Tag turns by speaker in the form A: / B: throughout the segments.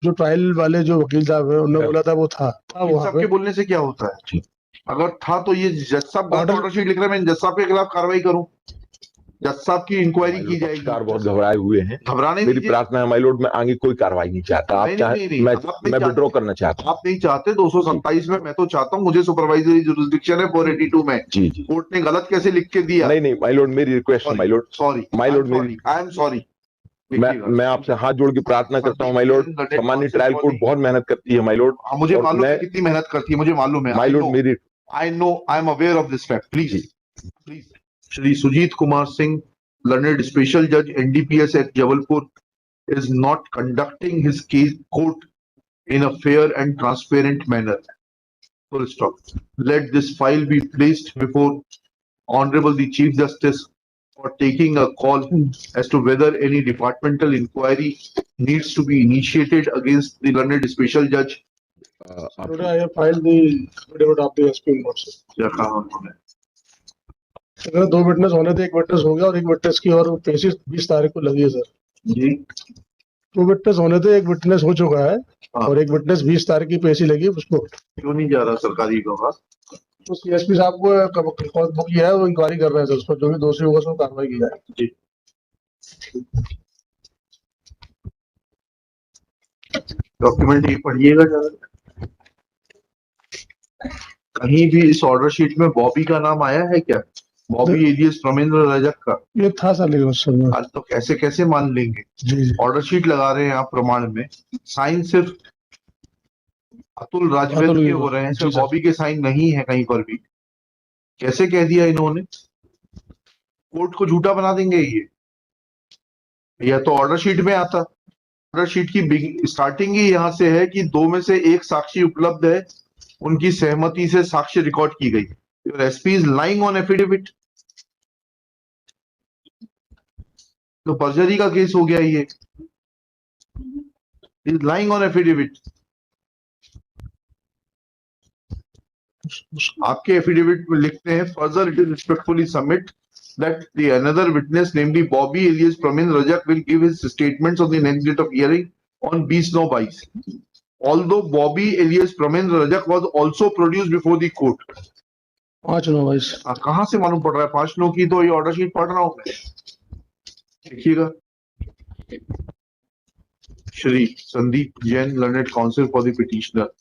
A: जो ट्रायल वाले जो वकील साहब है उन्होंने बोला था वो था वहाँ
B: सबके
A: पे।
B: बोलने से क्या होता है? अगर था तो ये जज साहब गलत
A: Order-
B: ऑर्डर शीट लिख रहे हैं, मैं जज साहब के खिलाफ कार्रवाई करूं, जज साहब की इंक्वायरी की जाएगी।
C: पक्षकार बहुत घबराए हुए हैं।
B: घबराने
C: मेरी
B: दीजिए।
C: प्रार्थना है माय लॉर्ड, मैं आगे कोई कार्रवाई नहीं चाहता। आप चाहे मैं विड्रॉ करना चाहता हूँ।
B: आप नहीं चाहते 227 में, मैं तो चाहता हूँ, मुझे सुपरवाइजरी जुरिस्डिक्शन है 482 में।
C: जी जी,
B: कोर्ट ने गलत कैसे लिख के दिया?
C: नहीं नहीं माय लॉर्ड, मेरी रिक्वेस्ट है my Lord,
B: sorry
C: my lord, मेरी
B: आई एम सॉरी।
C: मैं आपसे हाथ जोड़ के प्रार्थना करता हूँ माय लॉर्ड। सामान्य ट्रायल कोर्ट बहुत मेहनत करती है माय लॉर्ड।
B: मुझे मालूम है कितनी मेहनत करती है, मुझे मालूम है
C: माय लॉर्ड, मेरी
B: I know, I am aware of this fact. Please Shri Sujit Kumar Singh, learned special judge NDPS at Jabalpur, is not conducting his case court in a fair and transparent manner. Full stop. Let this file be placed before Honorable the Chief Justice for taking a call as to whether any departmental inquiry needs to be initiated against the learned special judge.
A: Today I have filed the affidavit of the SP also.
B: क्या कहा उन्होंने?
A: अगर 2 witness होने थे, 1 witness हो गया और 1 witness की और पेशी 20 तारीख को लगी है सर
B: जी।
A: 2 विटनेस होने थे, 1 विटनेस हो चुका है और 1 विटनेस 20 तारीख की पेशी लगी उसको।
B: क्यों नहीं जा रहा सरकारी गवाह?
A: तो सीएसपी साहब को बुक किया है, वो इंक्वायरी कर रहे हैं सर, उस पर जो भी दोषी होगा उसको कार्रवाई की जाए।
B: जी। डॉक्यूमेंट ये पढ़िएगा जरा, कहीं भी इस ऑर्डर शीट में बॉबी का नाम आया है क्या? बॉबी एलियस प्रमेंद्र रजक का
A: ये था सर, लेकिन उस समय
B: आज तो कैसे कैसे मान लेंगे?
A: जी
B: ऑर्डर शीट लगा रहे हैं आप प्रमाण में, साइन सिर्फ अतुल राजवेद के हो रहे हैं सर, बॉबी के साइन नहीं है कहीं पर भी। कैसे कह दिया इन्होंने? कोर्ट को झूठा बना देंगे ये, या तो ऑर्डर शीट में आता। ऑर्डर शीट की स्टार्टिंग ही यहाँ से है कि 2 में से 1 साक्षी उपलब्ध है, उनकी सहमति से साक्ष्य रिकॉर्ड की गई। Your SP is lying on affidavit, तो पर्जरी का केस हो गया ये। Is lying on affidavit. आपके एफिडेविट में लिखते हैं, further it is respectfully submit that the another witness, namely Bobby alias Pramin Rajak, will give his statements on the next date of hearing on 20/9/22. Although Bobby alias Pramin Rajak was also produced before the court.
A: 5/9/22।
B: कहाँ से मालूम पड़ रहा है 5/9 की? तो ये order sheet पढ़ रहा हूं मैं, देखिएगा। Shri Sandeep Jain, learned counsel for the petitioner,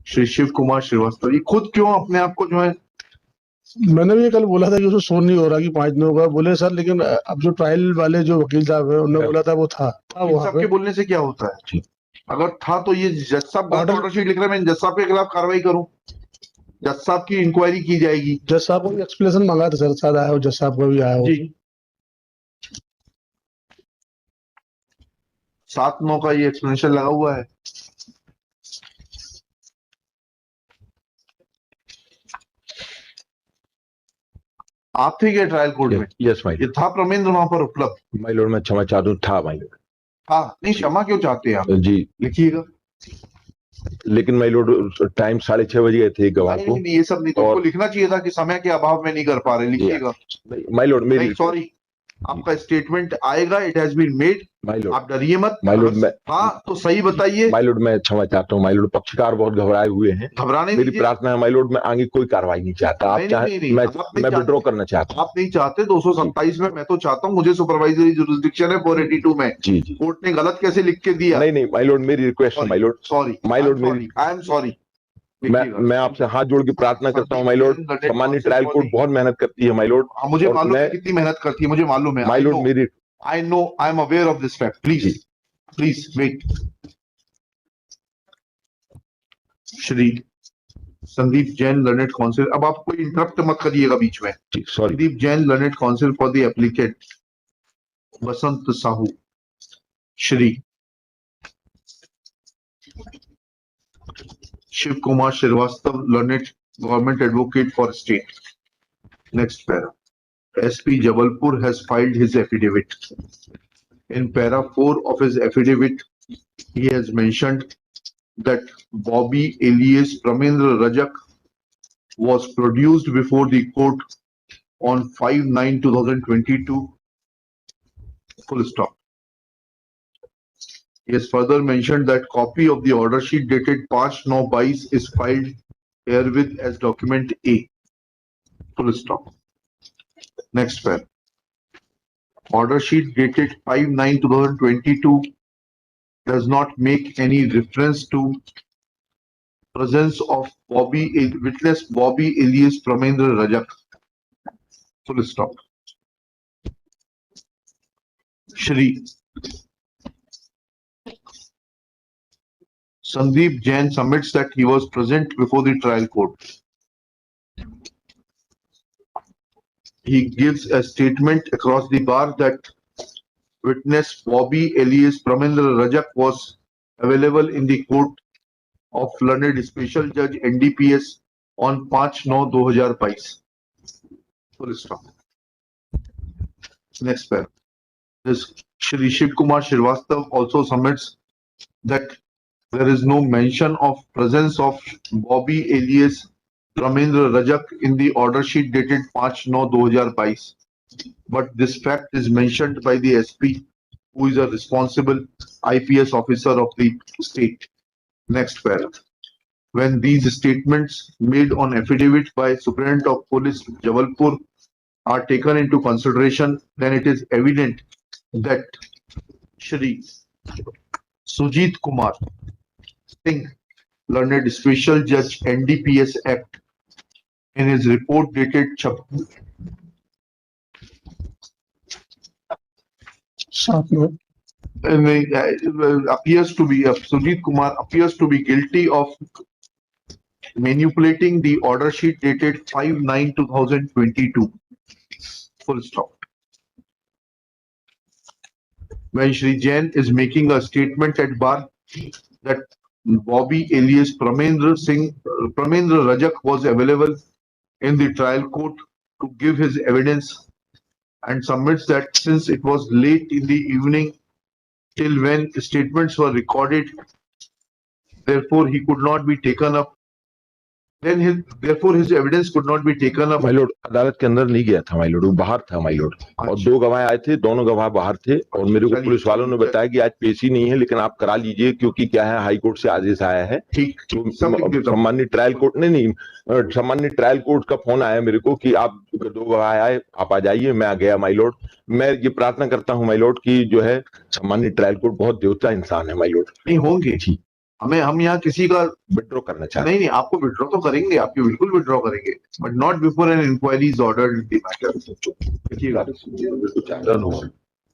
B: Shri Shiv Kumar Srivastava, ये खुद क्यों अपने आप को जो है,
A: मैंने भी कल बोला था कि उसको शो नहीं हो रहा कि 5 होगा, बोले सर, लेकिन अब जो ट्रायल वाले जो वकील साहब है उन्होंने बोला था वो था वहाँ
B: सबके
A: पे।
B: बोलने से क्या होता है? अगर था तो ये जज साहब गलत ऑर्डर शीट लिख रहे हैं, मैं जज साहब के खिलाफ कार्रवाई करूं, जज साहब की इंक्वायरी की जाएगी।
A: जज साहब को भी एक्सप्लेनेशन मांगा था सर, शायद आया हो, जज साहब का भी आया हो।
B: जी। 7/9 का ये एक्सप्लेनेशन लगा हुआ है। आप थे क्या ट्रायल कोर्ट में?
C: यस माय
B: ये था प्रमेंद्र वहां पर उपलब्ध?
C: माय लॉर्ड, मैं क्षमा चाहता हूँ, था माय लॉर्ड।
B: हाँ, नहीं क्षमा क्यों चाहते हैं आप?
C: जी,
B: लिखिएगा।
C: लेकिन माय लॉर्ड टाइम 6:30 बजे गए थे गवाह को।
B: नहीं, ये सब नहीं, तो आपको लिखना चाहिए था कि समय के अभाव में नहीं कर पा रहे, लिखिएगा।
C: माय लॉर्ड, मेरी
B: सॉरी, आपका स्टेटमेंट आएगा, it has been made,
C: my lord,
B: आप डरिए मत।
C: माय लॉर्ड, मैं
B: हाँ तो सही बताइए।
C: माय लॉर्ड, मैं क्षमा चाहता हूँ माय लॉर्ड, पक्षकार बहुत घबराए हुए हैं।
B: घबराने
C: मेरी
B: दीजिए।
C: प्रार्थना है माय लॉर्ड, मैं आगे कोई कार्रवाई नहीं चाहता। आप चाहे मैं विड्रॉ करना चाहता हूँ।
B: आप नहीं चाहते 227 में, मैं तो चाहता हूँ, मुझे सुपरवाइजरी जुरिस्डिक्शन है 482 में।
C: जी जी,
B: कोर्ट ने गलत कैसे लिख के दिया?
C: नहीं नहीं माय लॉर्ड, मेरी रिक्वेस्ट है my Lord,
B: sorry
C: my lord, मेरी
B: आई एम सॉरी।
C: मैं आपसे हाथ जोड़ के प्रार्थना करता हूँ माय लॉर्ड। सामान्य ट्रायल कोर्ट बहुत मेहनत करती है माय लॉर्ड।
B: मुझे मालूम है कितनी मेहनत करती है, मुझे मालूम है
C: माय लॉर्ड, मेरी
B: I know, I am aware of this fact. Please wait. Shri Sandeep Jain, learned counsel, अब आप कोई इंटरप्ट मत करिएगा बीच में।
C: Sorry.
B: Sandeep Jain, learned counsel for the applicant Vasant Sahu, Shri Shiv Kumar Srivastava, learned government advocate for state. Next para. SP Jabalpur has filed his affidavit. In para 4 of his affidavit, he has mentioned that Bobby alias Pramendra Rajak was produced before the court on 5/9/2022. Full stop. He has further mentioned that copy of the order sheet dated 5/9/22 is filed herewith as document A. Full stop. Next paragraph. Order sheet dated 5/9/2022 does not make any reference to presence of witness Bobby alias Pramendra Rajak. Full stop. Shri Sandeep Jain submits that he was present before the trial court. He gives a statement across the bar that witness Bobby alias Pramendra Rajak was available in the court of learned special judge NDPS on 5/9/2022. Full stop. Next paragraph. This Shri Shiv Kumar Srivastava also submits that there is no mention of presence of Bobby alias Pramendra Rajak in the order sheet dated 5/9/2022. But this fact is mentioned by the SP, who is a responsible IPS officer of the state. Next paragraph. When these statements made on affidavit by Superintendent of Police Jabalpur are taken into consideration, then it is evident that Shri Sujit Kumar Singh, learned special judge NDPS Act, in his report dated Sujit Kumar appears to be guilty of manipulating the order sheet dated 5/9/2022. Full stop. When Shri Jain is making a statement at bar that Bobby alias Pramendra Rajak was available in the trial court to give his evidence, and submits that since it was late in the evening till when statements were recorded, therefore he could not be taken up. Therefore his evidence could not be taken up.
C: My Lord, अदालत के अंदर नहीं गया था my Lord, वो बाहर था my Lord, और दो गवाह आए थे, दोनों गवाह बाहर थे, और मेरे को पुलिस वालों ने बताया कि आज पेशी नहीं है, लेकिन आप करा लीजिए, क्योंकि क्या है, हाई कोर्ट से आदेश आया है।
B: ठीक,
C: सम्मानित ट्रायल कोर्ट नहीं, सम्मानित ट्रायल कोर्ट का फोन आया मेरे को कि आप दो गवाह आए, आप आ जाइए। मैं आ गया माय लॉर्ड। मैं ये प्रार्थना करता हूँ माय लॉर्ड कि जो है सम्मानित ट्रायल कोर्ट बहुत देवता इंसान है माय लॉर्ड।
B: नहीं होंगे, हम यहाँ किसी का
C: विड्रॉ करना चाहते हैं।
B: नहीं, आपको विड्रॉ तो करेंगे, आपकी बिल्कुल विड्रॉ करेंगे, but not before an inquiry is ordered in the matter.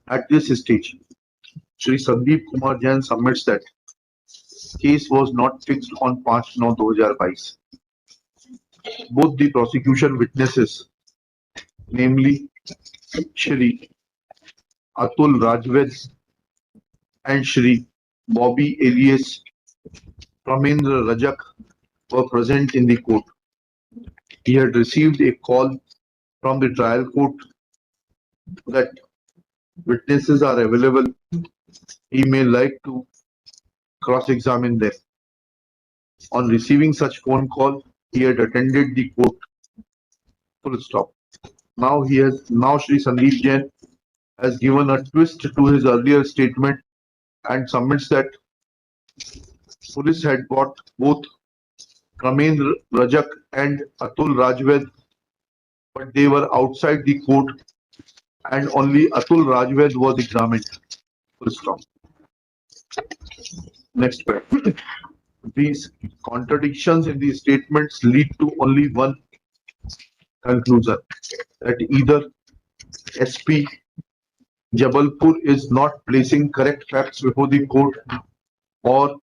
B: At this stage, Shri Sandeep Kumar Jain submits that case was not fixed on 5/9/2022. Both the prosecution witnesses, namely Shri Atul Rajved and Shri Bobby alias Pramendra Rajak, were present in the court. He had received a call from the trial court that witnesses are available. He may like to cross-examine them. On receiving such phone call, he had attended the court. Full stop. Now Shri Sandeep Jain has given a twist to his earlier statement and submits that police had brought both Pramendra Rajak and Atul Rajved, but they were outside the court and only Atul Rajved was examined. Full stop. Next paragraph. These contradictions in these statements lead to only one conclusion, that either SP Jabalpur is not placing correct facts before the court, or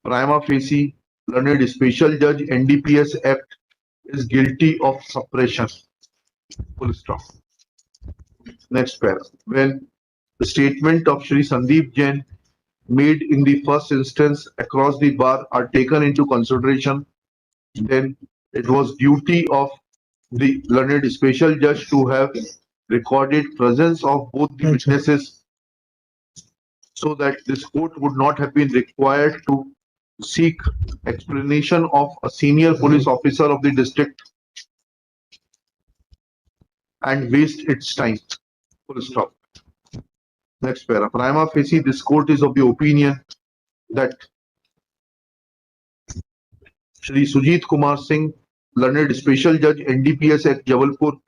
B: prima facie learned special judge NDPS Act is guilty of suppression. Full stop. Next paragraph. When the statement of Shri Sandeep Jain made in the first instance across the bar are taken into consideration, then it was duty of the learned special judge to have recorded presence of both the witnesses, so that this court would not have been required to seek explanation of a senior police officer of the district and waste its time. Full stop. Next para. Prima facie, this court is of the opinion that Shri Sujit Kumar Singh, learned special judge NDPS at Jabalpur,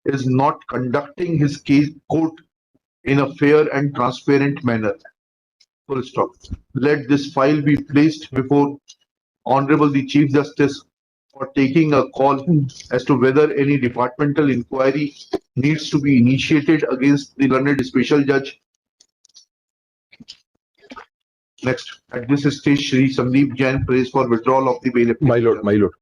B: is not conducting his case court in a fair and transparent manner. Full stop. Let this file be placed before Honorable the Chief Justice for taking a call as to whether any departmental inquiry needs to be initiated against the learned special judge. Next, at this stage, Shri Sandeep Jain prays for withdrawal of the bail application.
C: My lord,